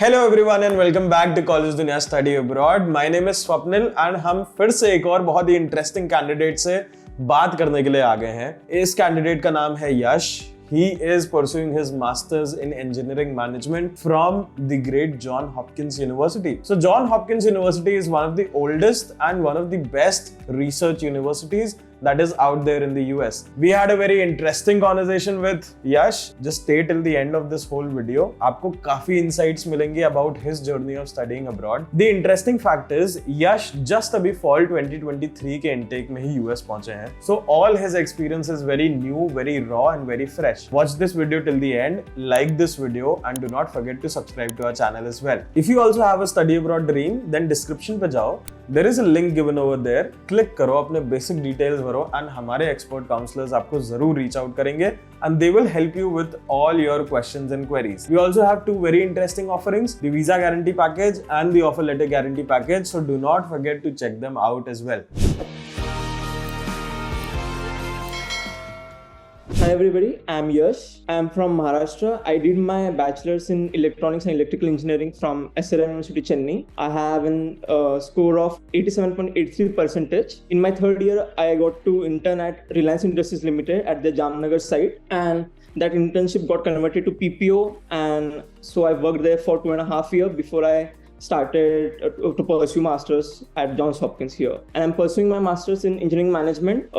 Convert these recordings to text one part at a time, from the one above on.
Hello everyone and welcome back to college Dunia study abroad. My name is Swapnil and हम फिर से एक और बहुत ही इंटरेस्टिंग कैंडिडेट से बात करने के लिए आ गए हैं। इस कैंडिडेट का नाम है यश। He is pursuing his masters in engineering management from the great John Hopkins University. So John Hopkins University is one of the oldest and one of the best research universities that is out there in the US. We had a very interesting conversation with Yash. Just stay till the end of this whole video. आपको काफी insights मिलेंगे about his journey of studying abroad. The interesting fact is Yash just अभी fall 2023 के intake में ही US पहुंचे हैं. So all his experience is very new, very raw and very fresh. Watch this video till the end, like this video and do not forget to subscribe to our channel as well. If you also have a study abroad dream, then description पे जाओ. There is a link given over there. Click करो, अपने basic details भरो and हमारे expert counselors आपको जरूर reach out करेंगे and they will help you with all your questions and queries. We also have two very interesting offerings, the visa guarantee package and the offer letter guarantee package. So do not forget to check them out as well. Hi everybody, I'm Yash. I'm from Maharashtra. I did my bachelor's in electronics and electrical engineering from SRM University, Chennai. I have a score of 87.83%. In my third year, I got to intern at Reliance Industries Limited at the Jamnagar site, and that internship got converted to PPO, and so I worked there for 2.5 years before I started to pursue masters at Johns Hopkins here, and I'm pursuing my masters in engineering management.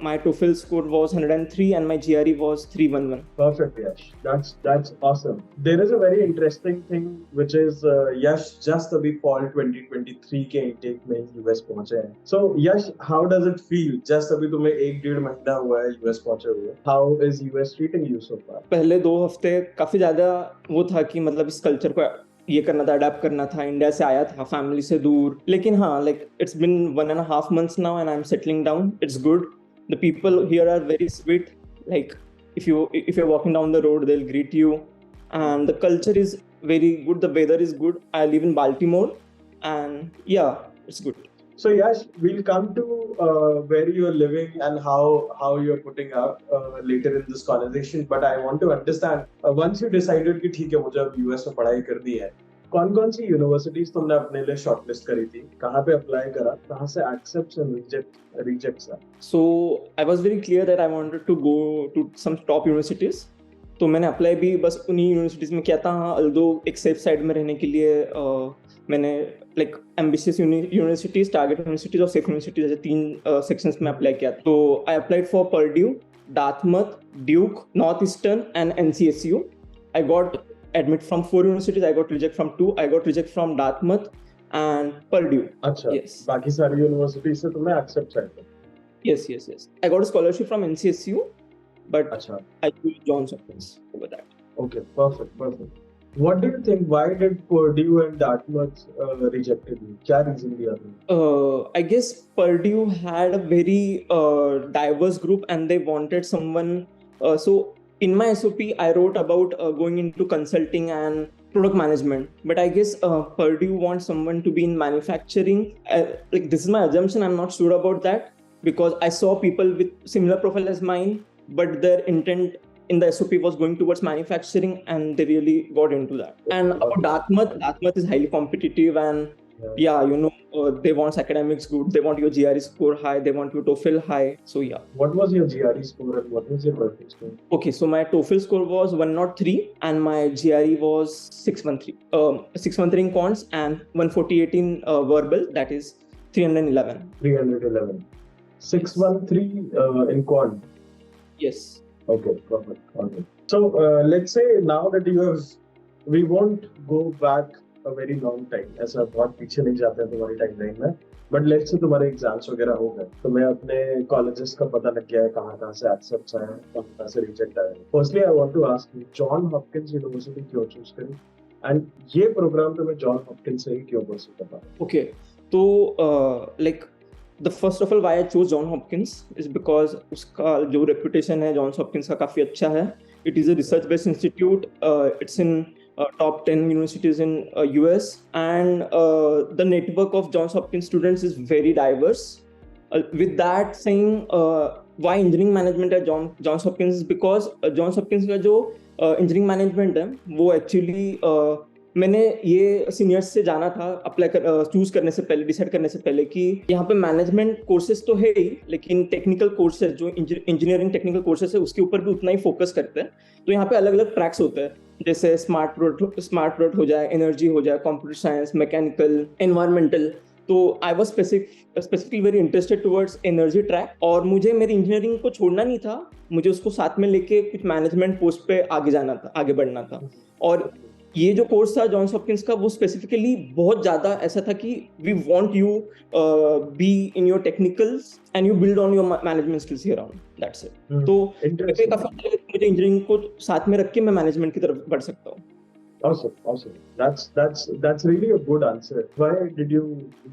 My TOEFL score was 103 and my GRE was 311. Perfect, Yash. That's awesome. There is a very interesting thing which is Yash just अभी fall 2023 के intake में US पहुंचे हैं. So Yash, how does it feel? Just अभी तुम्हें 1-1.5 महीना हुआ है US पहुंचे हुए. How is US treating you so far? पहले 2 हफ्ते काफी ज्यादा वो था कि मतलब इस कल्चर को ये करना था, अडेप्ट करना था. इंडिया से आया था फैमिली से दूर, लेकिन हाँ, like it's been 1.5 months now and I am settling down. It's good. The people here are very sweet. Like if you're walking down the road, they'll greet you, and the culture is very good. The weather is good. I live in Baltimore, and yeah, it's good. So Yash, we'll come to where you're living and how you're putting up later in this conversation. But I want to understand once you decided कि ठीक है मुझे अब US में पढ़ाई करनी है, कौन-कौन सी यूनिवर्सिटीज तुमने अपने लिए शॉर्टलिस्ट करी थी, कहाँ पे अप्लाई करा, कहाँ से एक्सेप्ट्स एंड रिजेक्ट्स आए? So I was very clear that I wanted to go to some top universities. तो मैंने अप्लाई भी बस उन्हीं यूनिवर्सिटीज में किया था. हाँ, अल्दो एक सेफ साइड में रहने के लिए मैंने like ambitious universities, target universities और सेफ यूनिवर्सिटीज जैसे 3 सेक्शंस में अप्लाई किया. तो I applied for Purdue, Dartmouth, Duke, Northeastern and NCSU. I got admit from 4 universities. I got reject from 2. I got reject from Dartmouth and Purdue. अच्छा. Yes. बाकी सारी universities से तुम्हें accept आए थे? Yes. I got a scholarship from NCSU, but अच्छा. I chose Johns Hopkins over that. Okay, perfect. What do you think? Why did Purdue and Dartmouth rejected you? क्या reason दिया तुमने? I guess Purdue had a very diverse group and they wanted someone. So in my SOP, I wrote about going into consulting and product management. But I guess Purdue wants someone to be in manufacturing. Like this is my assumption. I'm not sure about that because I saw people with similar profile as mine, but their intent in the SOP was going towards manufacturing, and they really got into that. And about Dartmouth is highly competitive, and yeah, you know, they want academics good, they want your GRE score high, they want your TOEFL high. So yeah. What was your GRE score and what was your TOEFL score? Okay, so my TOEFL score was 103 and my GRE was 613. 613 in quants and 148 in verbal, that is 311. 311. 613 in quant. Yes. Okay, perfect. So let's say now that we won't go back a very long time. ऐसा बहुत पीछे नहीं जाते हैं तुम्हारी timeline में. But let's say तुम्हारे exams वगैरह हो गए, तुम्हें अपने कॉलेजेस का पता लग गया है कहाँ से एक्सेप्ट्स आए हैं, कहाँ से रिजेक्ट आए हैं. Firstly I want to ask you, John Hopkins University क्यों चूज करी एंड ये प्रोग्राम तुम्हें जॉन हॉपकिंस से ही क्यों परस्यू करना? Okay, तो like the first of all why I chose John Hopkins is because उसका जो reputation है Johns Hopkins का काफी अच्छा है. It is a research based institute. It's in top 10 universities in US, and the network of Johns Hopkins students is very diverse. With that saying, why engineering management at Johns Hopkins is because Johns Hopkins का जो engineering management है वो actually मैंने ये seniors से जाना था choose करने से पहले, डिसाइड करने से पहले कि यहाँ पे मैनेजमेंट कोर्सेज तो है ही, लेकिन टेक्निकल कोर्सेज जो इंजीनियरिंग टेक्निकल कोर्सेज है उसके ऊपर भी उतना ही फोकस करते हैं। तो यहाँ पे अलग अलग ट्रैक्स होते हैं, जैसे स्मार्ट प्रोडक्ट हो जाए, एनर्जी हो जाए, कंप्यूटर साइंस, मैकेनिकल, एनवायरमेंटल। तो I was specifically very interested towards energy track, और मुझे मेरी इंजीनियरिंग को छोड़ना नहीं था, मुझे उसको साथ में लेके कुछ मैनेजमेंट पोस्ट पे आगे बढ़ना था। और ये जो कोर्स था जॉन्स हॉपकिंस का, वो स्पेसिफिकली बहुत ज्यादा ऐसा था कि we want you be in your technicals and you build on your management skills here on, that's it. तो मुझे इंजीनियरिंग को साथ में रख के मैं मैनेजमेंट की तरफ बढ़ सकता हूँ। Awesome. That's really a good answer. Why did you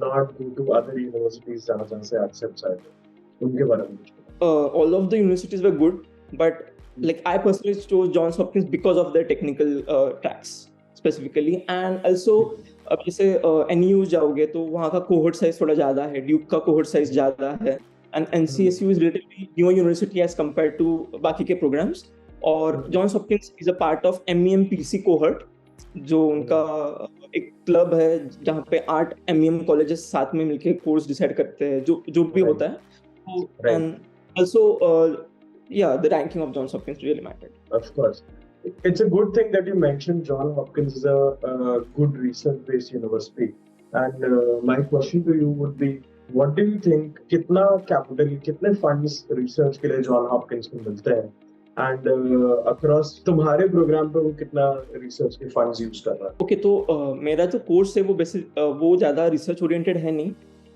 not go to other universities जहाँ से accept आए थे? उनके बारे में कुछ बताओ। All of the universities were good, but like I personally chose Johns Hopkins because of their technical tracks specifically, and also अब जैसे NU जाओगे तो वहाँ का cohort size थोड़ा ज़्यादा है, ड्यूक का cohort size ज़्यादा है, and NCSU is relatively newer university as compared to बाकी के programs, और Johns Hopkins is a part of MEMPC cohort, जो उनका एक क्लब है जहाँ पे 8 MEM कॉलेजेस साथ में मिलके कोर्स डिसाइड करते हैं, जो भी होता है। And also yeah, the ranking of Johns Hopkins really mattered. Of course. It's a good thing that you mentioned Johns Hopkins is a good research-based university. And my question to you would be, what do you think, कितना capital, कितने funds research के लिए Johns Hopkins को मिलते हैं? And across तुम्हारे programme पे वो कितना रिसर्च के फंड्स यूज कर रहा है? ओके, तो मेरा जो कोर्स है वो ज़्यादा रिसर्च ओरिएंटेड है नहीं,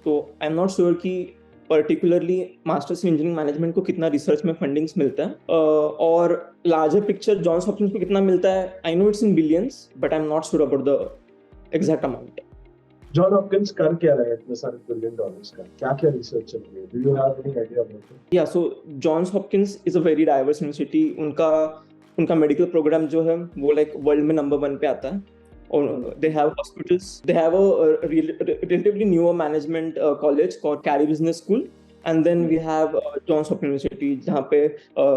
तो आई एम नॉट श्योर कि particularly masters in engineering management को कितना रिसर्च में फंडिंग्स मिलता है, और लार्जर पिक्चर जॉन्स हॉपकिंस को कितना मिलता है, I know it's in billions, but I am not sure about the exact amount. John Hopkins कर क्या रहा है इतने सारे $1 billion का? क्या रिसर्च चल रही है? Do you have any idea about it? या so Johns Hopkins is a very diverse university. उनका मेडिकल प्रोग्राम जो है वो लाइक वर्ल्ड में नंबर 1 पे आता है, और they have hospitals, they have a relatively newer management college called Carey Business School, and then we have Johns Hopkins University जहाँ पे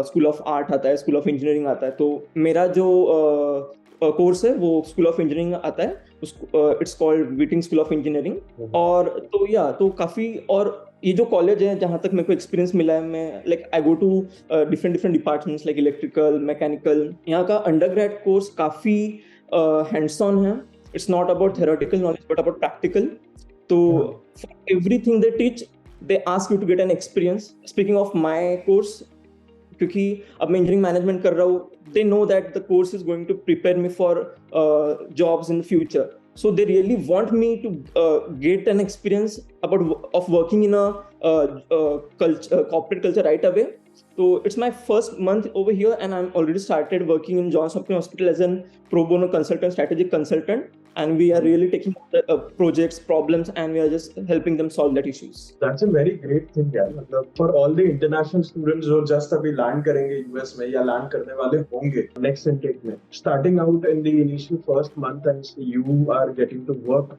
School of Art आता है, School of Engineering आता है। तो मेरा जो कोर्स है वो School of Engineering आता है, it's called Wheaton School of Engineering। और तो काफी, और ये जो कॉलेज है जहाँ तक मेरे को एक्सपीरियंस मिला है, मैं like I go to different departments like electrical, mechanical. यहाँ का अंडरग्रेड कोर्स काफी hands on है, it's not about theoretical knowledge but about practical। तो for everything they teach they ask you to get an experience। Speaking of my course, क्योंकि अब मैं engineering management कर रहा हूँ, they know that the course is going to prepare me for jobs in the future, so they really want me to get an experience of working in a corporate culture right away। So it's my first month over here and I'm already started working in Johns Hopkins Hospital as a pro bono consultant, strategic consultant, and we are really taking projects, problems, and we are just helping them solve that issues. That's a very great thing यार, मतलब for all the international students जो just अभी land करेंगे US में या land करने वाले होंगे next intake में, starting out in the initial first month and you are getting to work,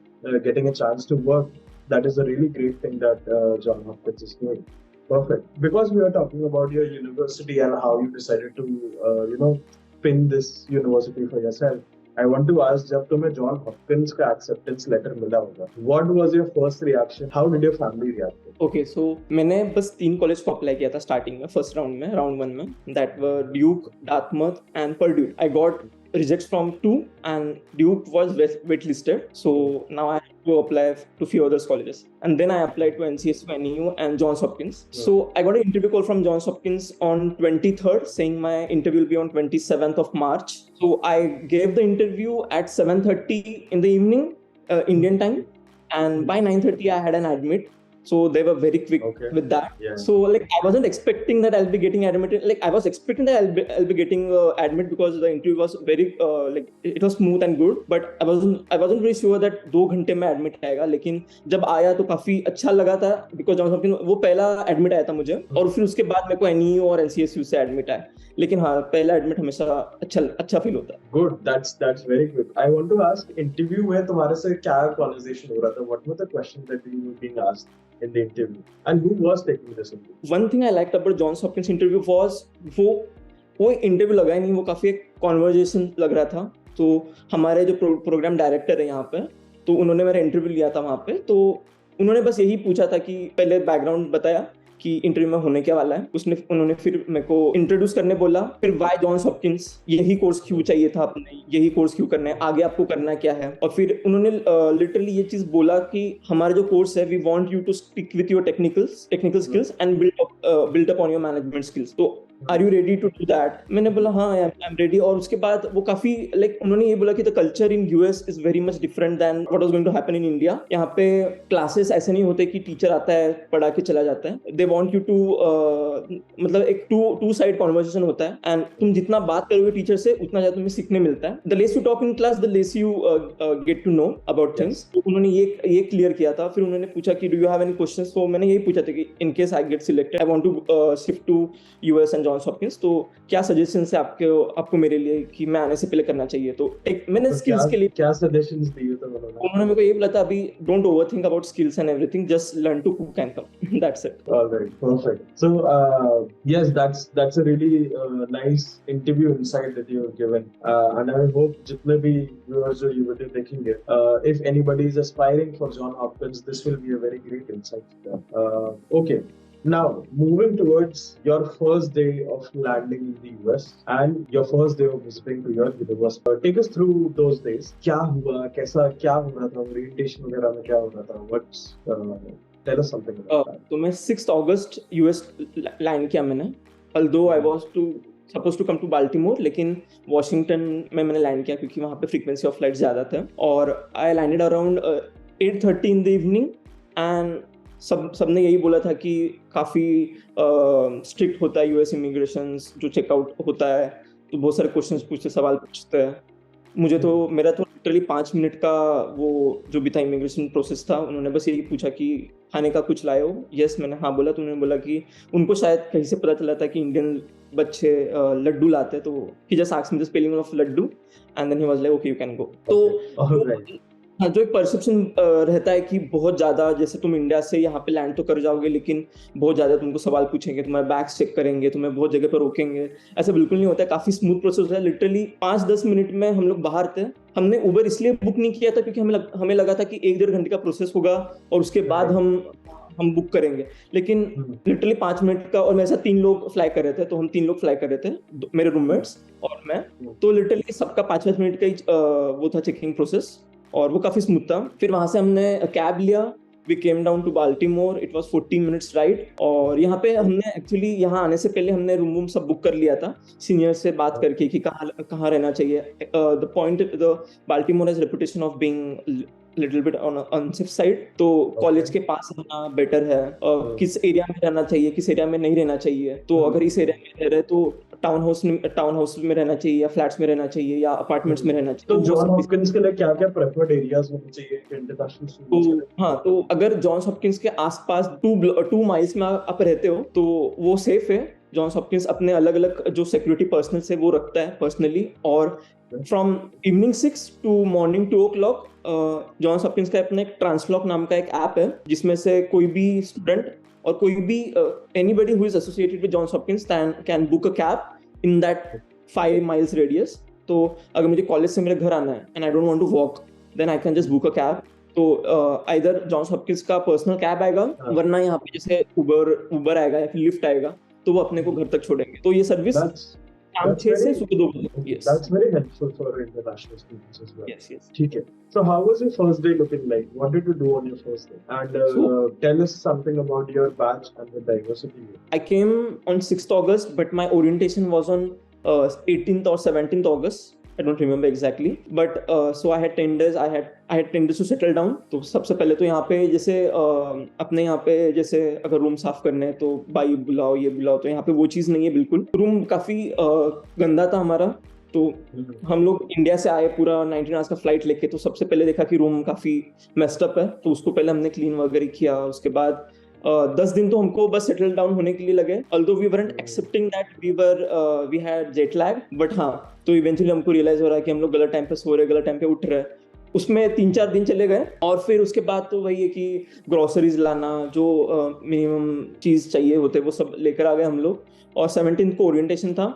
getting a chance to work, that is a really great thing that Johns Hopkins is doing. Perfect. Because we are talking about your university and how you decided to, pin this university for yourself, I want to ask, जब तुम्हें Johns Hopkins का acceptance letter मिला होगा, what was your first reaction? How did your family react? Okay, so मैंने बस 3 college को apply किया था स्टार्टिंग में, फर्स्ट राउंड 1 में, that were Duke, Dartmouth and Purdue. I got rejects from 2 and Duke was waitlisted, so now I have to apply to few other colleges, and then I applied to NCSU, NEU and Johns Hopkins. So I got an interview call from Johns Hopkins on 23rd saying my interview will be on 27th of March. So I gave the interview at 7:30 in the evening Indian time, and by 9:30 I had an admit. So they were very quick with that. Yeah. So like I wasn't expecting that I'll be getting admitted. Like I was expecting that I'll be getting admit because the interview was very like it was smooth and good. But I wasn't really sure that 2 घंटे में admit आएगा. लेकिन जब आया तो काफी अच्छा लगा था because Johns Hopkins वो पहला admit आया था मुझे, और फिर उसके बाद मेरे को NEU और NCSU से admit आया. लेकिन हाँ, पहला admit हमेशा अच्छा feel होता है. Good, that's very good. I want to ask, interview में तुम्हारे से क्या conversation हो रहा था? What were the questions that you were being asked in the interview, and who was taking this interview? One thing I liked about Johns Hopkins interview was वो interview लगा ही नहीं, वो काफी एक कॉन्वर्जेशन लग रहा था, तो हमारे जो प्रोग्राम डायरेक्टर है यहाँ पे, तो उन्होंने मेरा इंटरव्यू लिया था वहाँ पे। तो उन्होंने बस यही पूछा था कि पहले बैकग्राउंड बताया कि इंटरव्यू में होने क्या वाला है। उन्होंने फिर मेरे को इंट्रोड्यूस करने बोला, फिर व्हाई जॉन्स हॉपकिंस, यही कोर्स क्यों चाहिए था आपने, यही कोर्स क्यों करना है, आगे आपको करना क्या है। और फिर उन्होंने लिटरली ये चीज बोला कि हमारा जो कोर्स है, we want you to stick with your technical skills and build up on your management skills. तो are you ready to do that? मैंने बोला हाँ आई एम रेडी। और उसके बाद वो काफी लाइक उन्होंने ये बोला कि the culture in US is very much different than what was going to happen in India. यहाँ पे क्लासेस ऐसे नहीं होते कि टीचर आता है पढ़ा के चला जाता है। दे वांट यू टू मतलब एक टू साइड कॉन्वर्सेशन होता है, एंड तुम जितना बात करोगे टीचर से उतना ज्यादा तुम्हें सीखने मिलता है। The less you talk in class the less you get to know about things. तो उन्होंने ये क्लियर किया था। फिर उन्होंने पूछा कि do you have any questions? तो मैंने यही पूछा था कि in case I get selected I want to shift to US and Johns Hopkins, तो क्या सजेशंस है आपको मेरे लिए कि मैं आने से पहले करना चाहिए। तो मैंने स्किल्स के लिए क्या सजेशंस दिए थे उन्होंने मेरे को ये बोला था, अभी don't overthink about skills and everything, just learn to cook and come, that's it. Alright, perfect. So, yes, that's a really nice interview insight that you have given, and I hope जितने भी viewers जो ये video देखेंगे, if anybody is aspiring for John Hopkins, this will be a very great insight to them. Okay. Now, moving towards your first day of landing in the US and your first day of visiting to your university, take us through those days. क्या हुआ, कैसा क्या हो रहा था, orientation वगैरह में क्या हो रहा था, what's tell us something about that. तो मैं 6 अगस्त यूएस लैंड किया मैंने, although I was supposed to come to Baltimore, लेकिन वॉशिंगटन में मैंने लैंड किया क्योंकि वहाँ पे फ्रीक्वेंसी ऑफ फ्लाइट ज़्यादा थे। और I landed around 8:30 in the evening, and सबने यही बोला था कि काफ़ी स्ट्रिक्ट होता है यूएस इमिग्रेशन, जो चेकआउट होता है तो बहुत सारे क्वेश्चंस पूछते, सवाल पूछते हैं। मेरा तो लिटरली 5 मिनट का वो जो भी था इमिग्रेशन प्रोसेस था। उन्होंने बस यही पूछा कि खाने का कुछ लाए हो? यस, मैंने हाँ बोला। तो उन्होंने बोला कि उनको शायद कहीं से पता चला था कि इंडियन बच्चे लड्डू लाते हैं, तो he just asked me the spelling of laddu and then he was like okay you can go. तो हाँ, जो एक परसेप्शन रहता है कि बहुत ज़्यादा, जैसे तुम इंडिया से यहाँ पे लैंड तो कर जाओगे लेकिन बहुत ज़्यादा तुमको सवाल पूछेंगे, तुम्हारे बैग्स चेक करेंगे, तुम्हें बहुत जगह पर रोकेंगे। ऐसा बिल्कुल नहीं होता है, काफ़ी स्मूथ प्रोसेस होता है। लिटरली 5-10 मिनट में हम लोग बाहर थे। हमने उबर इसलिए बुक नहीं किया था क्योंकि हमें लगा था कि 1-1.5 घंटे का प्रोसेस होगा और उसके बाद हम बुक करेंगे, लेकिन लिटरली 5 मिनट का। और मेरे साथ 3 लोग फ्लाई कर रहे थे, तो हम 3 लोग फ्लाई कर रहे थे, मेरे रूममेट्स और मैं। तो लिटरली सबका 5-5 मिनट का ही वो था चेकिंग प्रोसेस, और वो काफी स्मूथ था। फिर वहां से हमने कैब लिया, we came down to Baltimore, it was 14 minutes ride. और यहाँ पे हमने एक्चुअली यहाँ आने से पहले हमने रूम सब बुक कर लिया था सीनियर से बात करके कि कहाँ रहना चाहिए। The Baltimore has reputation of being little bit on unsafe side, तो कॉलेज के पास रहना बेटर है। किस एरिया में रहना चाहिए, किस एरिया में नहीं रहना चाहिए। तो अगर इस एरिया में रह रहे तो टाउन हाउस में रहना चाहिए या फ्लैट्स में रहना चाहिए या अपार्टमेंट्स में रहना चाहिए। तो जॉन हॉपकिंस के लिए क्या प्रेफर्ड एरियाज होने चाहिए इंटरनेशनल स्टूडेंट्स? हाँ, तो अगर जॉन्स हॉपकिंस के आसपास 2 माइल्स में आप रहते हो तो वो सेफ है। जॉन्स हॉपकिंस अपने अलग अलग जो सिक्योरिटी पर्सनल से वो रखता है पर्सनली। और from evening 6 to morning 2 o'clock Johns Hopkins का अपना एक ट्रांसफ्लॉक नाम का एक ऐप है, जिसमें से कोई भी स्टूडेंट और कोई भी anybody who is associated with Johns Hopkins can book a cab in that 5 miles radius. तो अगर मुझे कॉलेज से मेरे घर आना है and I don't want to walk, then I can just book a cab. तो आइदर जॉन्स हॉपकिंस का पर्सनल कैब आएगा, वरना यहाँ पे जैसे उबर आएगा या फिर लिफ्ट आएगा, तो वो अपने को घर तक छोड़ेंगे। तो ये सर्विस शाम 6 से सुबह 2 बजे। Yes. That's very helpful for international students as well. Yes. ठीक है. So how was your first day looking like? What did you do on your first day? And tell us something about your batch and the diversity. I came on 6th August, but my orientation was on 18th or 17th August. I don't remember exactly, but so I had 10 days. I had 10 days to settle down. तो सबसे पहले तो यहाँ पे जैसे अपने यहाँ पे जैसे अगर रूम साफ करने हैं तो भाई बुलाओ, ये बुलाओ, तो यहाँ पे वो चीज़ नहीं है बिल्कुल। रूम काफ़ी गंदा था हमारा। तो हम लोग इंडिया से आए पूरा 19 आवर्स का फ्लाइट लेके, तो सबसे पहले देखा कि रूम काफ़ी मेस्ड अप है, तो उसको पहले हमने क्लीन वगैरह किया। उसके बाद 10 दिन तो हमको बस सेटल डाउन होने के लिए लगे, although we weren't accepting that we had jet lag, but हाँ, तो इवेंचुअली हमको रियलाइज हो रहा है कि हम लोग गलत टाइम पे सो रहे, गलत टाइम पे उठ रहे। उसमें 3-4 दिन चले गए, और फिर उसके बाद तो वही है कि ग्रोसरीज लाना, जो मिनिमम चीज़ चाहिए होते वो सब लेकर आ गए हम लोग। और 17th को ओरिएंटेशन था,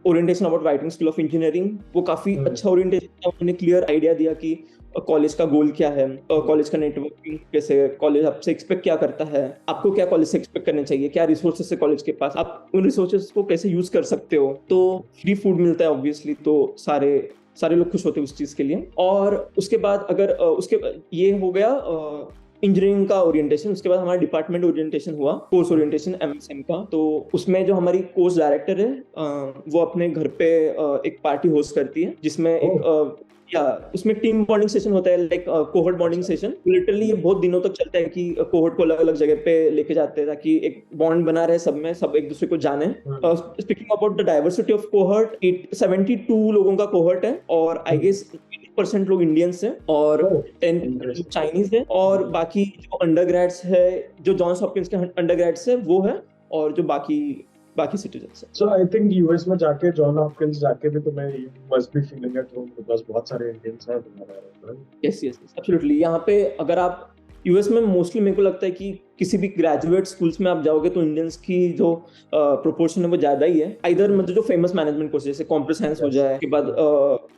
orientation about writing school of engineering, वो काफी अच्छा ओरिएंटेशन था। उन्होंने क्लियर आइडिया दिया कि कॉलेज का गोल क्या है, कॉलेज का नेटवर्किंग कैसे, कॉलेज आपसे एक्सपेक्ट क्या करता है, आपको क्या कॉलेज से एक्सपेक्ट करने चाहिए, क्या रिसोर्सेस है कॉलेज के पास, आप उन रिसोर्सेस को कैसे यूज कर सकते हो। तो फ्री फूड मिलता है ऑब्वियसली, तो सारे लोग खुश होते हैं उस चीज के लिए। और उसके बाद अगर ये हो गया इंजीनियरिंग का ओरिएंटेशन। उसके बाद हमारा डिपार्टमेंट ओरिएंटेशन हुआ, कोर्स ओरिएंटेशन एमएसएम का। तो उसमें जो हमारी कोर्स डायरेक्टर है वो अपने घर पे एक पार्टी होस्ट करती है, जिसमें उसमें टीम बॉन्डिंग सेशन होता है, like cohort bonding session. Literally ये बहुत दिनों तक चलता है कि कोहर्ट को अलग अलग जगह पे लेके जाते हैं ताकि एक बॉन्ड बना रहे सब में, सब एक दूसरे को जाने। Speaking about the diversity of cohort, 72 लोगों का कोहर्ट है और आई गेस 80% लोग इंडियंस हैं और 10 चाइनीज है, और बाकी जो अंडरग्रेड्स है, जो जॉन्स हॉपकिंस के अंडरग्रेड्स है वो है, और जो बाकी सिटीजन्स है। So I think यूएस में जाके, जॉन हॉपकिंस जाके भी तुम्हें you must be feeling at home because बहुत सारे इंडियंस हैं तुम्हारे। Yes absolutely. यहाँ पे अगर आप यूएस में मोस्टली मेरे को लगता है कि किसी भी ग्रेजुएट स्कूल्स में आप जाओगे तो इंडियंस की जो प्रोपोर्शन है वो ज्यादा ही है। इधर मतलब जो फेमस मैनेजमेंट कोर्स जैसे कंप्यूटर साइंस हो जाए, उसके बाद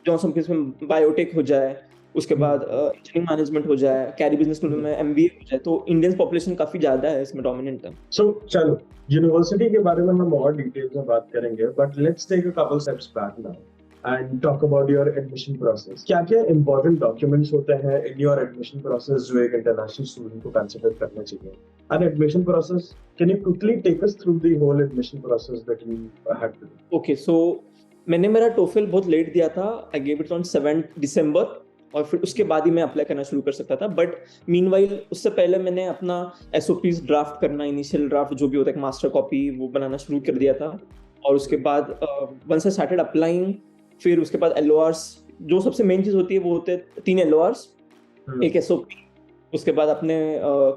जॉन्स हॉपकिंस में बायोटेक हो जाए, उसके बाद इंजीनियरिंग मैनेजमेंट हो जाए, कैरी बिजनेस स्कूल में एमबीए हो जाए, तो इंडियन पॉपुलेशन काफी ज्यादा है इसमें, डोमिनेंट है। सो चलो यूनिवर्सिटी के बारे में हम और डिटेल्स में बात करेंगे, but let's take a couple steps back now and talk about your admission process. क्या क्या इंपॉर्टेंट डॉक्यूमेंट्स होते हैं इन योर एडमिशन प्रोसेस जो एक इंटरनेशनल स्टूडेंट को कंसीडर करना चाहिए? And admission process, can you quickly take us through the whole admission process that you had to do? Okay, so मैंने मेरा टोफेल बहुत लेट दिया था। I gave it on 7 December, और फिर उसके बाद ही मैं अप्लाई करना शुरू कर सकता था। बट मीनवाइल उससे पहले मैंने अपना एसओपीज ड्राफ्ट करना, इनिशियल ड्राफ्ट जो भी होता है, मास्टर कॉपी, वो बनाना शुरू कर दिया था। और उसके बाद वंस आई स्टार्टेड अप्लाइंग, फिर उसके बाद एलओआरस, जो सबसे मेन चीज होती है वो होते हैं 3 एलओआरस, एक एसओपी, उसके बाद अपने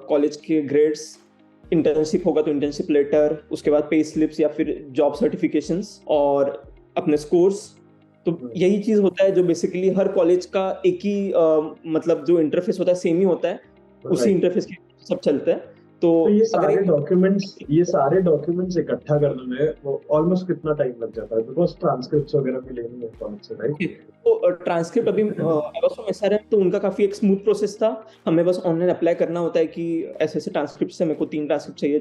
कॉलेज के ग्रेड्स, इंटर्नशिप होगा तो इंटर्नशिप लेटर, उसके बाद पे स्लिप्स या फिर जॉब सर्टिफिकेशंस, और अपने स्कोर्स। तो यही चीज होता है जो बेसिकली हर कॉलेज का एक ही मतलब जो इंटरफेस होता है सेम ही होता है, उसी इंटरफेस के सब चलते हैं। तो ये सारे डॉक्यूमेंट्स इकट्ठा करने में वो ऑलमोस्ट कितना टाइम लग जाता है? बिकॉज़ ट्रांसक्रिप्ट्स वगैरह भी लेनी है कॉलेज से, राइट? तो ट्रांसक्रिप्ट अभी SRM तो उनका काफी एक स्मूथ प्रोसेस था। हमें बस ऑनलाइन अप्लाई करना होता है कि ऐसे ट्रांसक्रिप्ट से मेरे को 3 ट्रांसक्रिप्ट चाहिए,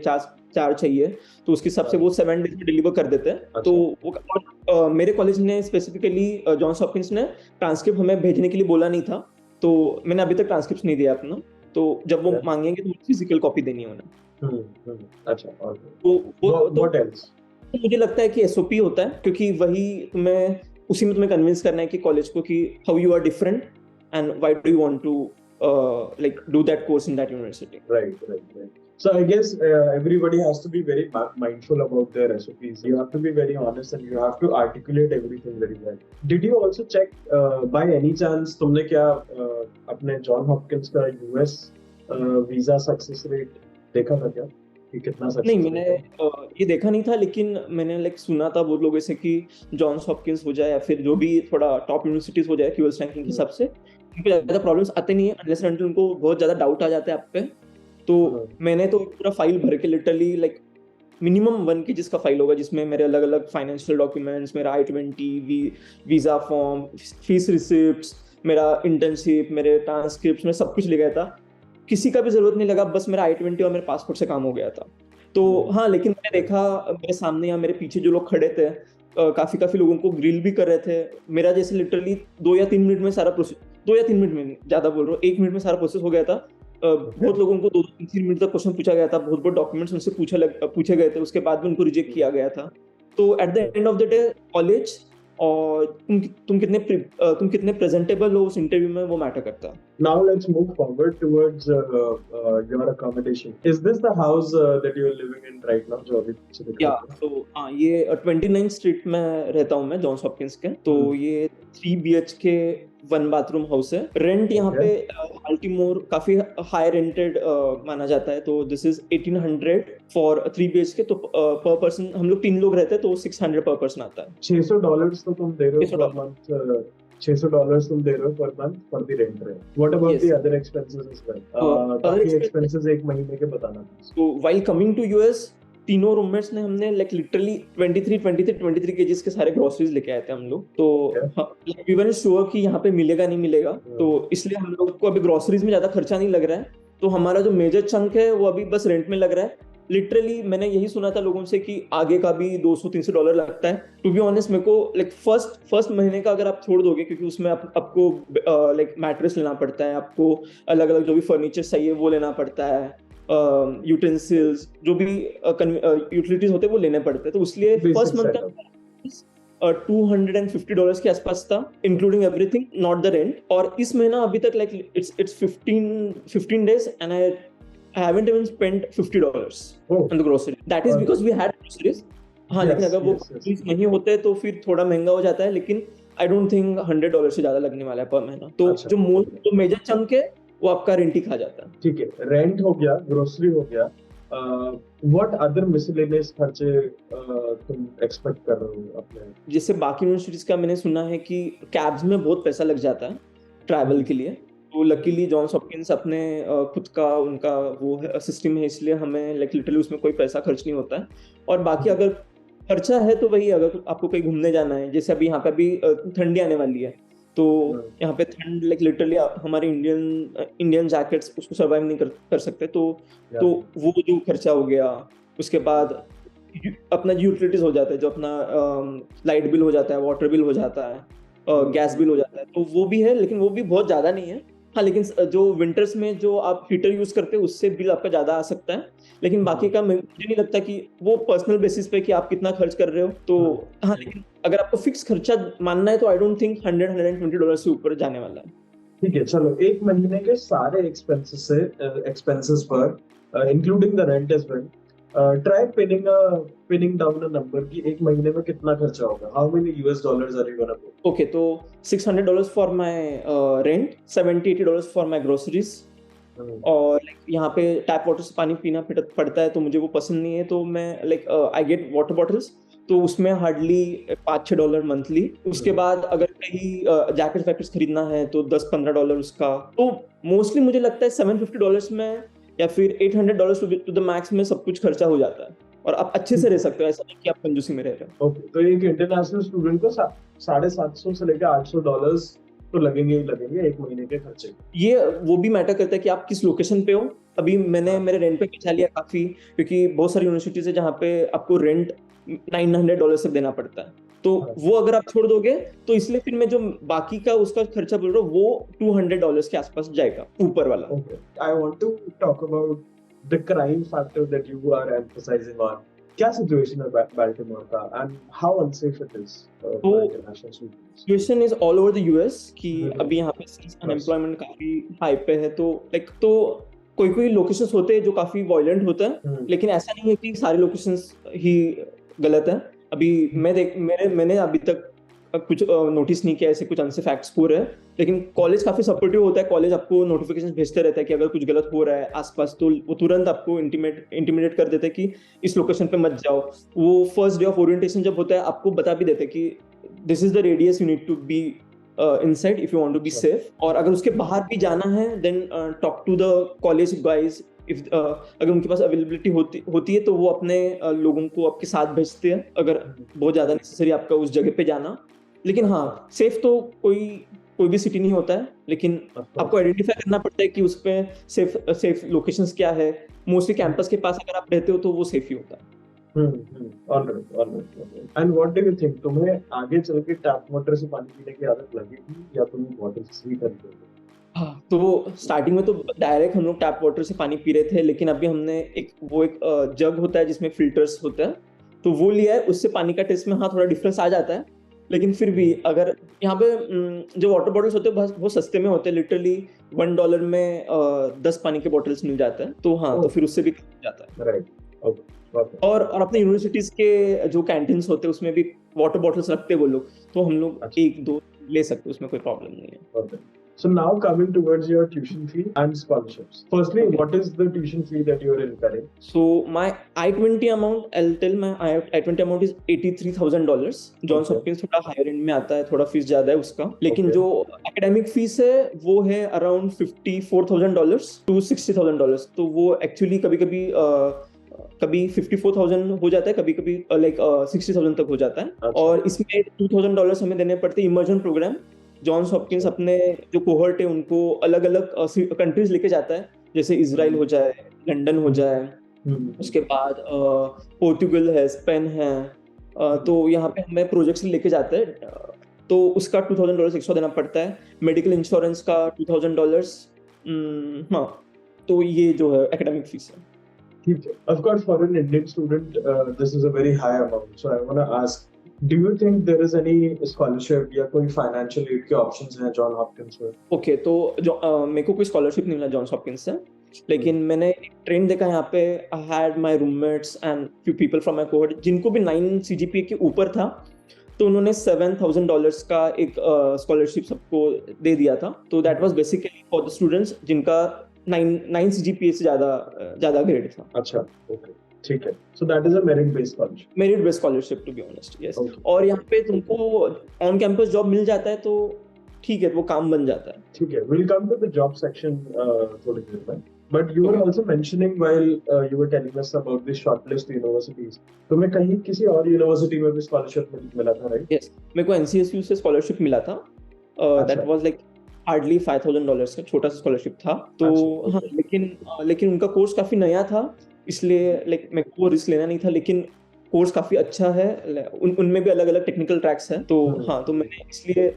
4 चाहिए, तो उसके हिसाब से वो 7 डेज में डिलीवर कर देते हैं। तो वो मेरे कॉलेज ने स्पेसिफिकली जॉन्स हॉपकिंस ने ट्रांसक्रिप्ट हमें भेजने के लिए बोला नहीं था, तो मैंने अभी तक ट्रांसक्रिप्ट नहीं दिया अपना। तो जब वो मांगेंगे तो फिजिकल कॉपी देनी है उन्हें। अच्छा, व्हाट एल्स? तो मुझे लगता है कि एसओपी होता है, क्योंकि वही उसी में तुम्हें कन्विंस करना है कि कॉलेज को कि how you are different and why do you want to like do that course in that university. Right. So I guess everybody has to be very mindful about their SOPs. You have to be very honest and you have to articulate everything very well. Did you also check by any chance तुमने क्या अपने John Hopkins का US visa success rate देखा था क्या? कि कितना success? नहीं, मैंने ये देखा नहीं था, लेकिन मैंने सुना था बहुत लोगों से कि जॉन्स हॉपकिंस हो जाए या फिर जो भी थोड़ा टॉप यूनिवर्सिटीज हो जाए क्यूएस रैंकिंग के हिसाब से, उनको ज्यादा प्रॉब्लम्स आते नहीं है अनलेस एंड अनटिल उनको बहुत ज्यादा डाउट आ जाता है आप पे। तो मैंने तो पूरा फाइल भर के लिटरली मिनिमम 1 kg का फाइल होगा, जिसमें मेरे अलग अलग फाइनेंशियल डॉक्यूमेंट्स, मेरा I-20 visa form, fees receipts, मेरा इंटर्नशिप, मेरे ट्रांसक्रिप्ट्स में सब कुछ ले गया था। किसी का भी जरूरत नहीं लगा, बस मेरा I-20 और मेरे पासपोर्ट से काम हो गया था। तो हाँ, लेकिन मैंने देखा मेरे सामने या मेरे पीछे जो लोग खड़े थे, काफी लोगों को ग्रिल भी कर रहे थे। मेरा जैसे लिटरली 2 या 3 मिनट में सारा प्रोसेस, 2 या 3 मिनट में, ज्यादा बोल रहा हूँ, 1 मिनट में सारा प्रोसेस हो गया था। बहुत लोगों को 2-3 मिनट तक क्वेश्चन पूछा गया था, बहुत डॉक्यूमेंट्स उनसे पूछे गए थे, उसके बाद भी उनको रिजेक्ट किया गया था। तो at the end of the day college और तुम कितने प्रेजेंटेबल हो उस इंटरव्यू में, वो मैटर करता है। Now let's move forward towards your accommodation. Is this the house that you are living in right now? जो अभी पीछे दिख रहा है? तो ये 29 स्ट्रीट में रहता हूँ मैं, जॉन्स हॉपकिंस के। तो ये 3 BHK 1 बाथरूम हाउस है। रेंट यहाँ पे बाल्टीमोर काफी हाई रेंटेड माना जाता है। तो दिस इज 1800 फॉर 3 BHK। तो पर पर्सन, हम लोग 3 लोग रहते हैं तो $600 पर पर्सन आता है। $600 तो तुम दे रहे हो पर मंथ, $600 तुम दे रहे हो पर month for the rent. What about the other expenses as well? बाकी एक्सपेंसेस एक महीने के बताना। So while coming to US, तीनों रूममेट्स ने हमने लाइक लिटरली 23 केजीज के सारे ग्रोसरीज लेके आए थे हम लोग। तो वी वर श्योर कि यहाँ पे मिलेगा नहीं मिलेगा, तो इसलिए हम लोग को अभी ग्रोसरीज में ज्यादा खर्चा नहीं लग रहा है। तो हमारा जो मेजर चंक है वो अभी बस रेंट में लग रहा है। लिटरली मैंने यही सुना था लोगों से कि आगे का भी $200-300 लगता है। टू बी ऑनेस्ट मेरे को लाइक फर्स्ट महीने का अगर आप छोड़ दोगे, क्योंकि उसमें आपको लाइक मैट्रेस लेना पड़ता है, आपको अलग अलग जो भी फर्नीचर चाहिए वो लेना पड़ता है, यूटेंसिल्स जो भी यूटिलिटीज होते हैं वो लेने पड़ते हैं। तो इसलिए फर्स्ट मंथ का $250 के आसपास था, including everything, not the rent. और इस महीना अभी तक like it's 15 days and I haven't even spent $50 on the grocery. That is because we had groceries. हाँ, लेकिन अगर वो groceries नहीं होते तो फिर थोड़ा महंगा हो जाता है, लेकिन I don't think $100 से ज्यादा लगने वाला है पर महीना। तो जो मेजर चंक है वो आपका रेंट ही खा जाता है। ठीक है, रेंट हो गया, ग्रोसरी हो गया, what other miscellaneous खर्चे तुम एक्सपेक्ट कर रहे हो अपने? जैसे बाकी यूनिवर्सिटीज का मैंने सुना है कि कैब्स में बहुत पैसा लग जाता है ट्रैवल के लिए। तो लकीली जॉन्स हॉपकिंस अपने खुद का उनका वो है सिस्टम है, इसलिए हमें लाइक लिटरली उसमें कोई पैसा खर्च नहीं होता है। और बाकी अगर खर्चा है तो वही, अगर आपको कहीं घूमने जाना है, जैसे अभी यहाँ पे अभी ठंडी आने वाली है, तो यहाँ पे ठंड लाइक लिटरली हमारे इंडियन जैकेट्स उसको सर्वाइव नहीं कर सकते। तो वो जो खर्चा हो गया, उसके बाद अपना जो यूटिलिटीज हो जाता है, जो अपना लाइट बिल हो जाता है, वाटर बिल हो जाता है, गैस बिल हो जाता है, तो वो भी है, लेकिन वो भी बहुत ज्यादा नहीं है। हाँ, लेकिन जो विंटर्स में जो आप हीटर यूज करते हैं उससे बिल आपका ज्यादा आ सकता है, लेकिन बाकी का मुझे नहीं लगता कि वो पर्सनल बेसिस पे कि आप कितना खर्च कर रहे हो। तो हाँ, लेकिन अगर आपको फिक्स खर्चा मानना है तो आई डोंट थिंक $100-120 से ऊपर जाने वाला है। ठीक है, चलो एक महीने के सारे एक्सपेंसेस पर including the rent as well, try pinning down a number कि एक महीने में कितना खर्चा होगा। How many $US are you gonna put? Okay, तो $600 for my rent, $70-80 for my groceries. और लाइक यहाँ पे टैप वाटर से पानी पीना पड़ता है, तो मुझे वो पसंद नहीं है, तो मैं like I get water bottles, तो उसमें हार्डली $5-6 मंथली। उसके बाद अगर कहीं जैकेट वैकेट्स खरीदना है तो $10-15 उसका। तो मोस्टली मुझे लगता है $750 में या फिर $800 टू द मैक्स में सब कुछ खर्चा हो जाता है, और आप अच्छे से रह सकते हो, ऐसा नहीं कि आप कंजूसी में रह रहे हो। ओके, तो एक इंटरनेशनल स्टूडेंट को $750 से लेकर $800 तो लगेंगे ही लगेंगे एक महीने के खर्चे। ये वो भी मैटर करता है कि आप किस लोकेशन पे हो। अभी मैंने मेरे रेंट पे बचा लिया काफी, क्योंकि बहुत सारी यूनिवर्सिटीज है जहाँ पे आपको रेंट $900 तक देना पड़ता है, तो वो अगर आप छोड़ दोगे तो इसलिए फिर मैं जो बाकी का उसका खर्चा बोल रहा हूँ वो $200 के आसपास जाएगा, ऊपर वाला। I want to talk about the crime factor that you are emphasising on. क्या सिचुएशन है बाल्टीमोर का and how unsafe it is for international students? Situation is all over the US कि अभी यहाँ पे अनएम्प्लॉयमेंट काफी हाई पे है, तो लाइक तो कोई लोकेशंस होते हैं जो काफी वायलेंट होता है, लेकिन ऐसा नहीं है कि सारे लोकेशंस ही गलत है। अभी मैंने अभी तक कुछ नोटिस नहीं किया ऐसे कुछ अनसेफ एक्ट्स हो रहे हैं, लेकिन कॉलेज काफी सपोर्टिव होता है। कॉलेज आपको नोटिफिकेशन भेजते रहता है कि अगर कुछ गलत हो रहा है आसपास, तो वो तुरंत आपको इंटिमिडेट कर देते हैं कि इस लोकेशन पे मत जाओ। वो फर्स्ट डे ऑफ ओरिएंटेशन जब होता है आपको बता भी देते हैं कि this is the radius you need to be inside if you want to be safe. और अगर उसके बाहर भी जाना है then talk to the college guys. अगर उनके पास अवेलेबिलिटी होती है तो वो अपने लोगों को आपके साथ भेजते हैं, अगर बहुत ज्यादा नेसेसरी आपका उस जगह पे जाना। लेकिन हाँ, सेफ तो कोई भी सिटी नहीं होता है, लेकिन आपको आइडेंटिफाई करना पड़ता है कि उस पे सेफ लोकेशंस क्या है। मोस्टली कैंपस के पास अगर आप रहते हो तो वो सेफ ही होता है। Alright. And what do you think, तुम्हें आगे चल के टैप वाटर से पानी पीने की आदत लगेगी या तुम बॉटल्स ही खरीदोगे? हाँ, तो स्टार्टिंग में तो डायरेक्ट हम लोग टैप वाटर से पानी पी रहे थे, लेकिन अभी हमने एक जग होता है जिसमें फिल्टर्स होता है, तो वो लिया है। उससे पानी का टेस्ट में हाँ थोड़ा डिफरेंस आ जाता है, लेकिन फिर भी अगर यहाँ पे जो वाटर बॉटल्स होते हैं बहुत सस्ते में होते हैं, लिटरली $1 में 10 पानी के बॉटल्स मिल जाते हैं, तो हाँ तो फिर उससे भी जाता है। Right, okay. और अपने यूनिवर्सिटीज के जो कैंटीन्स होते हैं उसमें भी वाटर बॉटल्स रखते हैं वो लोग, तो हम लोग 1-2 ले सकते हैं, उसमें कोई प्रॉब्लम नहीं है। So now coming towards your tuition fee and scholarships. Firstly, what is the tuition fee that you are incurring? So my I-20 amount, I'll tell my I-20 amount is $83,000. Johns Hopkins थोड़ा higher end में आता है, थोड़ा fees ज्यादा है उसका, लेकिन जो academic फीस है वो है around $54,000 to $60,000. तो वो actually कभी-कभी कभी 54,000 हो जाता है, कभी कभी लाइक 60,000 तक हो जाता है। अच्छा। और इसमें $2,000 हमें देने पड़ते हैं इमर्जन प्रोग्राम। जॉन्स हॉपकिंस अपने जो कोहर्ट है उनको अलग अलग कंट्रीज लेके जाता है, जैसे इजराइल हो जाए, लंदन हो जाए, उसके बाद पोर्तुगल है, स्पेन है। तो यहाँ पे हमें प्रोजेक्ट्स लेके जाते हैं, तो उसका $2,000 एक्स्ट्रा देना पड़ता है। मेडिकल इंश्योरेंस का $2,000। हाँ, तो ये जो है एकेडमिक फीस है। ठीक है। Of course, for an Indian student, this is a very high amount. So I want to ask, do you think there is any scholarship या कोई financial aid के options हैं जॉन हॉपकिंस में? Okay, तो जो मेरे को कोई स्कॉलरशिप नहीं मिला जॉन्स हॉपकिंस से, लेकिन मैंने एक ट्रेंड देखा यहाँ पे। I had my roommates and few people from my cohort जिनको भी 9 सीजीपीए के ऊपर था, तो उन्होंने $7,000 का एक स्कॉलरशिप सबको दे दिया था। तो that was basically for the students जिनका 9 सीजीपीए से ज्यादा ग्रेड था। अच्छा, ओके, ठीक है। So that is a merit based scholarship. Merit based scholarship to be honest, yes. Okay. और यहाँ पे तुमको ऑन कैंपस जॉब मिल जाता है, तो ठीक है, वो काम बन जाता है। ठीक है, we'll come to the job section थोड़ी देर में। But you were also mentioning while you were telling us about the shortlist universities, तुम्हें कहीं किसी और यूनिवर्सिटी में भी स्कॉलरशिप मिला था, राइट? यस, मेरे को एनसीएसयू से स्कॉलरशिप मिला था। दैट वाज लाइक हार्डली $5,000 का छोटा सा स्कॉलरशिप था। तो हाँ, लेकिन उनका कोर्स काफी नया था, इसलिए लाइक मेरे को रिस्क लेना नहीं था। लेकिन कोर्स काफी अच्छा है, उनमें भी अलग अलग टेक्निकल ट्रैक्स हैं। तो हाँ, तो मैंने इसलिए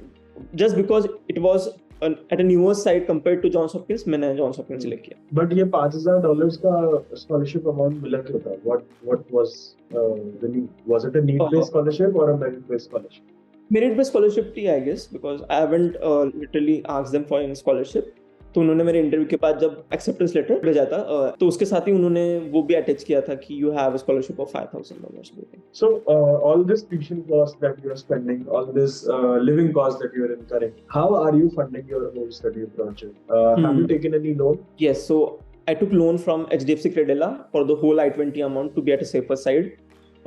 just because it was at a newer side compared to Johns Hopkins, मैंने जॉन्स हॉपकिंस सिलेक्ट किया। बट ये $5,000 का स्कॉलरशिप अमाउंट मिला क्यों था? What was the need? Was it a need based scholarship or a merit based scholarship? Merit based scholarship थी, I guess, because I haven't literally asked them for any scholarship. तो उन्होंने मेरे interview के बाद जब एक्सेप्टेंस लेटर भेजा था, तो उसके साथ ही उन्होंने वो भी अटैच किया था कि you have a scholarship of $5,000। So all this tuition cost that you are spending, all this living cost that you are incurring, how are you funding your whole study project? Have you taken any loan? Yes, so I took loan from HDFC Credila for the whole I-20 amount to be at a safer side.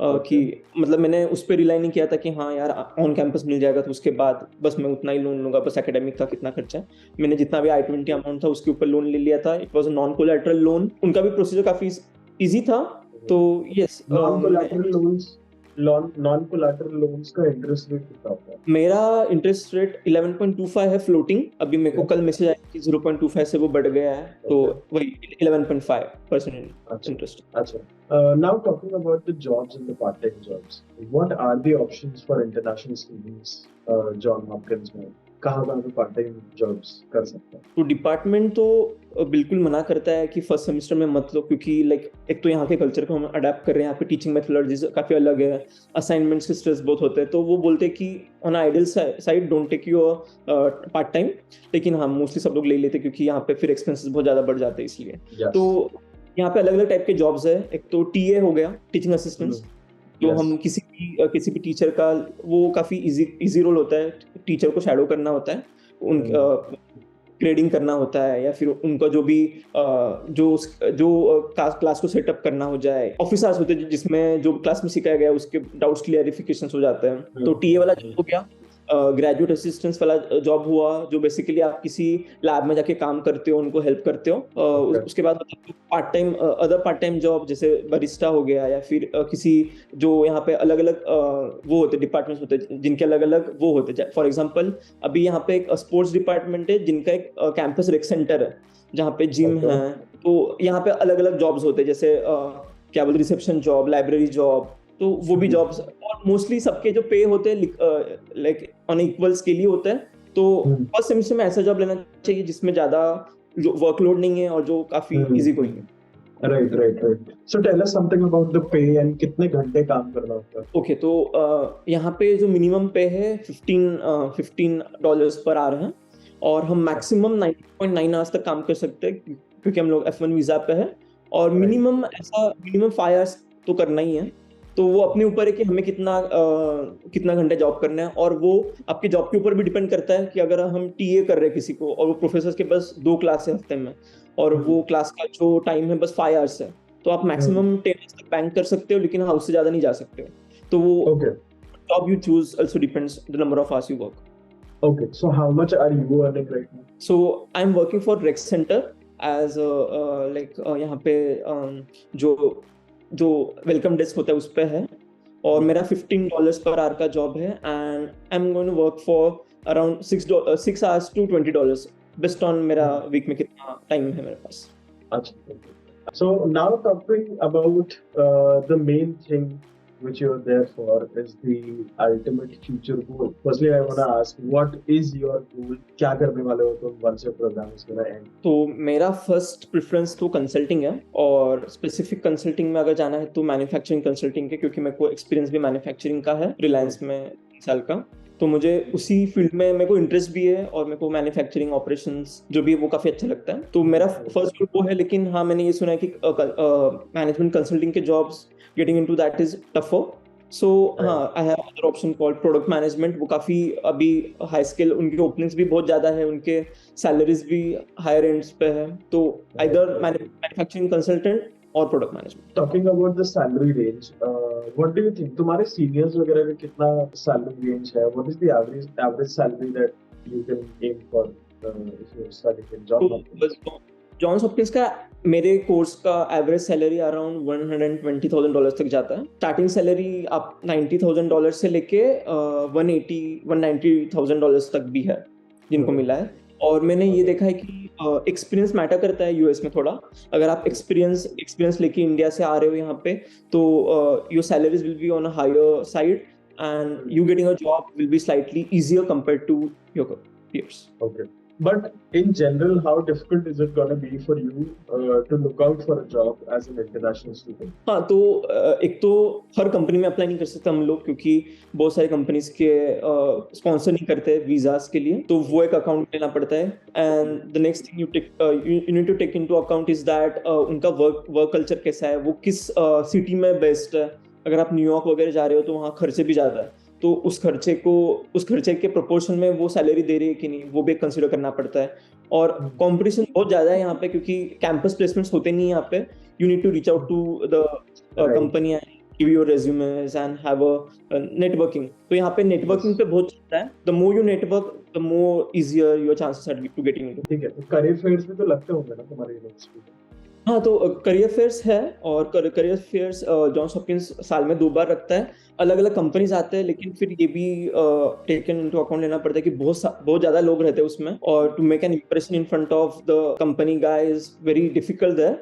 कि मतलब मैंने उस पर rely नहीं किया था कि हाँ यार ऑन कैंपस मिल जाएगा तो उसके बाद बस मैं उतना ही लोन लूंगा, बस एकेडमिक का कितना खर्चा है। मैंने जितना भी I-20 अमाउंट था उसके ऊपर लोन ले लिया था। It was a non collateral loan, उनका भी प्रोसीजर काफी इजी था। तो यस, नॉन कोलैटरल लोन्स का इंटरेस्ट रेट कितना होता है? मेरा इंटरेस्ट रेट 11.25 है फ्लोटिंग। अभी मेरे को कल मैसेज आया कि 0.25 से वो बढ़ गया है, तो वही 11.5% इंटरेस्ट। अच्छा, now talking about the jobs and the part-time jobs, what are the options for international students John Hopkins में? कहाँ पे पार्ट टाइम जॉब्स कर सकते हैं? तो डिपार्टमेंट तो बिल्कुल मना करता है कि फर्स्ट सेमेस्टर में मत लो, क्योंकि लाइक एक तो यहाँ के कल्चर को हम अडेप्ट कर रहे हैं, यहाँ पे टीचिंग मेथोडोलॉजीज काफी अलग है, असाइनमेंट्स के स्ट्रेस बहुत होते हैं। तो वो बोलते हैं कि on ideal side don't take your part time. लेकिन हाँ, मोस्टली सब लोग ले लेते हैं क्योंकि यहाँ पे फिर एक्सपेंसेस बहुत ज्यादा बढ़ जाते हैं, इसलिए। तो यहाँ पे अलग अलग टाइप के जॉब्स है। एक तो टीए हो गया, टीचिंग असिस्टेंट्स, जो हम किसी भी टीचर का, वो काफी इजी रोल होता है। टीचर को शैडो करना होता है, ग्रेडिंग करना होता है, या फिर उनका जो भी जो क्लास को सेटअप करना हो जाए। ऑफिसर्स होते हैं जिसमें जो क्लास में सिखाया गया उसके डाउट्स क्लियरिफिकेशन हो जाते हैं। तो टीए वाला जॉब हो गया। ग्रेजुएट असिस्टेंस वाला जॉब हुआ, जो बेसिकली आप किसी लैब में जाके काम करते हो, उनको हेल्प करते हो। उसके बाद part time, other part time job जैसे बरिस्टा हो गया, या फिर किसी जो यहाँ पे अलग अलग वो होते डिपार्टमेंट्स होते हैं जिनके अलग अलग वो होते हैं। फॉर एग्जांपल अभी यहाँ पे एक स्पोर्ट्स डिपार्टमेंट है जिनका एक कैंपस रेक सेंटर है जहाँ पे जिम है। तो यहाँ पे अलग अलग जॉब्स होते हैं, जैसे क्या बोलते, रिसेप्शन जॉब, लाइब्रेरी जॉब। तो वो भी जॉब्स, और मोस्टली सबके जो पे होते हैं लाइक ऑन इक्वल स्केल ही होता है। तो फर्स्ट सेमेस्टर में ऐसा जॉब लेना चाहिए जिसमें ज्यादा वर्कलोड नहीं है और जो काफी इजी गोइंग है। Right. So tell us something about the pay and कितने घंटे काम करना होता है? ओके, तो यहाँ पे जो मिनिमम पे है $15 पर आवर है, और हम मैक्सिमम 9.9 आवर्स तक काम कर सकते हैं क्योंकि हम लोग F1 वीजा पे है। और मिनिमम 5 आवर्स तो करना ही है। तो वो अपने ऊपर है कि हमें कितना घंटे जॉब करना है, और वो आपके जॉब के ऊपर भी डिपेंड करता है कि अगर हम टीए कर रहे हैं किसी को और वो प्रोफेसर के पास 2 क्लास है हफ्ते में, और वो क्लास का जो टाइम है बस 5 आवर्स है, तो आप मैक्सिमम 10 आवर्स तक बैंक कर सकते हो, लेकिन हाँ उससे ज्यादा नहीं जा सकते हो। तो वो job you choose also depends the number of hours you work. Okay, so how much are you earning right now? So I'm working for Rec Center as like यहाँ पे जो जो वेलकम डेस्क होता है उस पे है, और मेरा $15 पर आवर का जॉब है, and I am going to work for around 6 hours to $20 based on मेरा वीक में कितना टाइम है मेरे पास. अच्छा. So now talking about the main thing which you're there for is the ultimate future goal. Firstly, I want to ask, what is your goal? क्या करने वाले हो तुम once your program is gonna end? तो मेरा first preference तो consulting है, और स्पेसिफिक कंसल्टिंग में अगर जाना है तो मैन्युफैक्चरिंग कंसल्टिंग के, क्योंकि मेरे को एक्सपीरियंस भी मैन्युफैक्चरिंग का है रिलायंस में 3 साल का. तो मुझे उसी फील्ड में मेरे को इंटरेस्ट भी है, और मेरे को मैन्युफैक्चरिंग ऑपरेशंस जो भी है वो काफी अच्छा लगता है. तो मेरा फर्स्ट गोल वो है. लेकिन हाँ, मैंने ये सुना है कि मैनेजमेंट कंसल्टिंग के jobs getting into that is tougher. So हाँ, I have other option called product management. वो काफी अभी हाई स्केल, उनके ओपनिंग्स भी बहुत ज्यादा है, उनके सैलरीज भी हायर एंड्स पे है. तो आइदर मैन्युफैक्चरिंग कंसल्टेंट और product management. Talking about the salary range, what do you think? तुम्हारे seniors वगैरह का कितना salary range है? What is the average salary that you can aim for if you're studying in Johns Hopkins? Johns Hopkins का मेरे course का average salary around $120,000 तक जाता है. स्टार्टिंग सैलरी आप $90,000 से लेके $190,000 तक भी है जिनको मिला है. और मैंने ये देखा है कि एक्सपीरियंस मैटर करता है यूएस में थोड़ा. अगर आप एक्सपीरियंस लेके इंडिया से आ रहे हो यहाँ पे, तो your salaries will be on a higher side, and you getting a job will be slightly easier compared to your peers. Okay. But in general, how difficult is it going to be for you to look out for a job as an international student? हाँ, तो एक तो हर company में apply नहीं कर सकते हम लोग, क्योंकि बहुत सारी कंपनीज के स्पॉन्सर नहीं करते वीजास के लिए. तो वो एक अकाउंट लेना पड़ता है. And the next thing you need to take into account is that उनका वर्क कल्चर कैसा है, वो किस सिटी में बेस्ड है. अगर आप न्यूयॉर्क वगैरह जा रहे हो तो वहाँ खर्चे भी ज़्यादा है, तो उस खर्चे के प्रोपोर्शन में वो सैलरी दे रही है कि नहीं, वो भी कंसीडर करना पड़ता है. और कंपटीशन बहुत ज़्यादा है यहाँ पे, क्योंकि कैंपस प्लेसमेंट्स होते नहीं है यहाँ पे. You need to reach out to the company and give your resumes and have a networking. तो यहाँ पे नेटवर्किंग पे बहुत चलता है. The more you network, the more easier your chances are to getting into. ठीक है. करियर फेयर्स भी तो लगते होंगे ना तुम्हारे यूनिवर्सिटी में? हाँ, तो करियर फेयर्स है, और करियर फेयर्स जॉन्स हॉपकिंस साल में 2 बार रखता है. अलग अलग कंपनीज आते हैं, लेकिन फिर ये भी टेकन इनटू अकाउंट लेना पड़ता है कि बहुत ज्यादा लोग रहते हैं उसमें, और to make an impression in front of the company guy is very difficult there.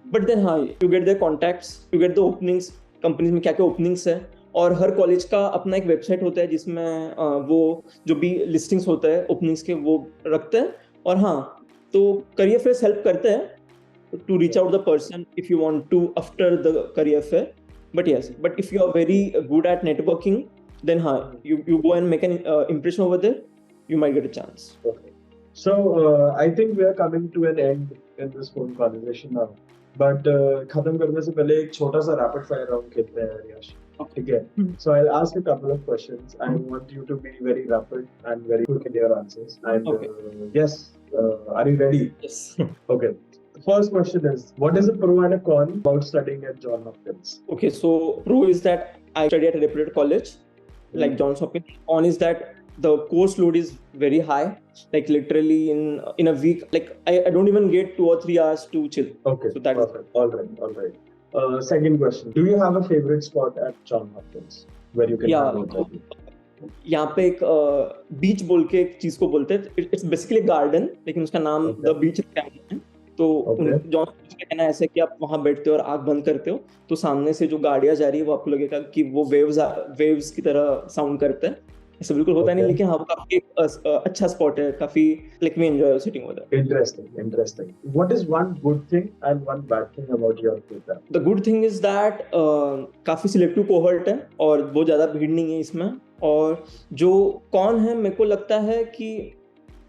But then हाँ, you get their contacts, you get the openings, companies में क्या क्या ओपनिंग्स है. और हर कॉलेज का अपना एक वेबसाइट होता है जिसमें वो जो भी लिस्टिंग्स होता है ओपनिंग्स के वो रखते हैं. और हाँ, तो करियर फेयर्स हेल्प करते हैं to reach out the person if you want to after the career fair. But yes, but if you are very good at networking, then you go and make an impression over there, you might get a chance. Okay. So I think we are coming to an end in this phone conversation now. But खत्म करने से पहले एक छोटा सा rapid fire round खेलते हैं यश. ठीक है. So I'll ask a couple of questions. I want you to be very rapid and very quick in your answers. And Okay. Yes, are you ready? Yes. Okay. The first question is, what is a pro and a con about studying at Johns Hopkins? Okay, so pro is that I study at a reputed college like Johns Hopkins. Con is that the course load is very high, like literally in a week, like I don't even get 2 or 3 hours to chill. Okay, So that is perfect. All right. Second question, do you have a favorite spot at Johns Hopkins where you can hang out with you? यहाँ पे एक बीच बोल के एक चीज को बोलते हैं. इट्स बेसिकली गार्डन, लेकिन उसका नाम द बीच है. तो जॉन का कहना ऐसा है कि आप वहां बैठते हो और आंख बंद करते हो, तो सामने से जो गाड़ियां जा रही है वो आपको लगेगा कि वो वेव्स की तरह साउंड करते हैं. ऐसा बिल्कुल होता नहीं, लेकिन हाँ, वो काफी अच्छा स्पॉट है, काफी like we enjoy sitting over there. Interesting. What is one good thing and one bad thing about your program? The good thing is that काफी सिलेक्टिव कोहर्ट है और बहुत ज्यादा भीड़ नहीं है इसमें. और जो कौन है, मेरे को लगता है कि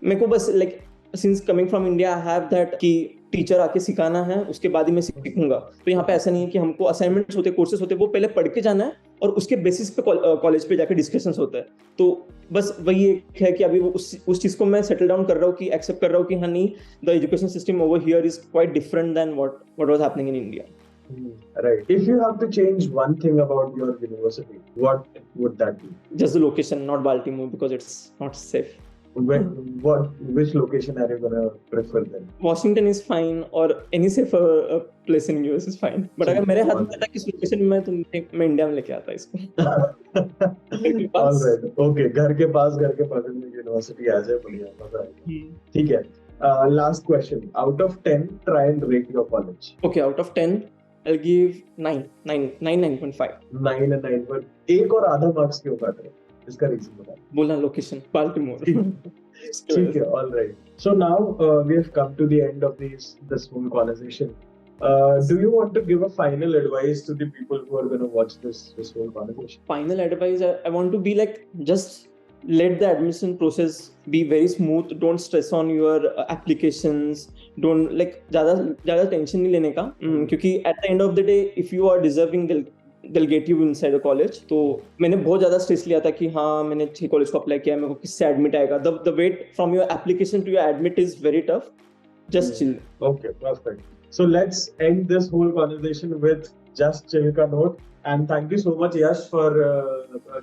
मेरे को बस like since coming from India I have that कि टीचर आके सिखाना है, उसके बाद ही मैं सीखूंगा. तो यहाँ पे ऐसा नहीं है कि हमको असाइनमेंट्स होते, कोर्सेज होते, वो पहले पढ़ के जाना है और उसके बेसिस पे कॉलेज पे जाके डिस्कशंस होते हैं. तो बस वही एक है कि अभी वो उस चीज को मैं सेटल डाउन कर रहा हूँ, कि एक्सेप्ट कर रहा हूँ कि हाँ नहीं, the education system over here is quite different than what was happening in India. Right. If you have to change one thing about your university, what would that be? Just the location, not Baltimore, because it's not safe. Which location are you gonna prefer then? Washington is fine or any safer place in US is fine. But अगर मेरे हाथ में था किस location में तो मैं India में लेके आता इसको. All right. Okay. घर के पास में यूनिवर्सिटी आ जाए बढ़िया मजा आएगा. ठीक है. Last question. Out of 10, try and rate your college. Okay, out of 10, I'll give 9.5. 9 and 9 पर एक और आधा मार्क्स क्यों काट रहे हो? इसका रीजन बता. बोलना लोकेशन बाल्टीमोर. ठीक है. All right. So now we have come to the end of this whole conversation. Do you want to give a final advice to the people who are going to watch this whole conversation? Final advice, I want to be like, just let the admission process be very smooth. Don't stress on your applications. Don't like ज़्यादा tension नहीं लेने का. क्योंकि at the end of the day, if you are deserving, they'll get you inside the college. तो मैंने बहुत ज़्यादा stress लिया था कि हाँ मैंने ठीक कॉलेज को अप्लाई किया, मेरे को किससे एडमिट आएगा. The wait from your application to your admit is very tough. Just chill. Okay, perfect. So let's end this whole conversation with just chill ka note. And thank you so much, Yash, for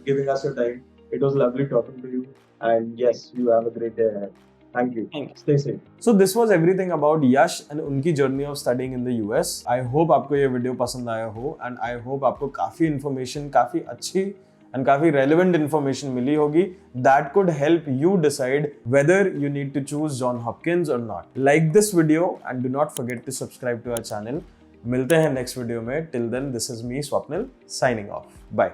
giving us your time. It was lovely talking to you. And yes, you have a great day ahead. Thank you. Stay safe. So this was everything about Yash and उनकी journey of studying in the US. I hope आपको ये video पसंद आया हो and I hope आपको काफ़ी information, काफ़ी अच्छी and काफ़ी relevant information मिली होगी that could help you decide whether you need to choose Johns Hopkins or not. Like this video and do not forget to subscribe to our channel. मिलते हैं next video में. Till then, this is me, Swapnil, signing off. Bye.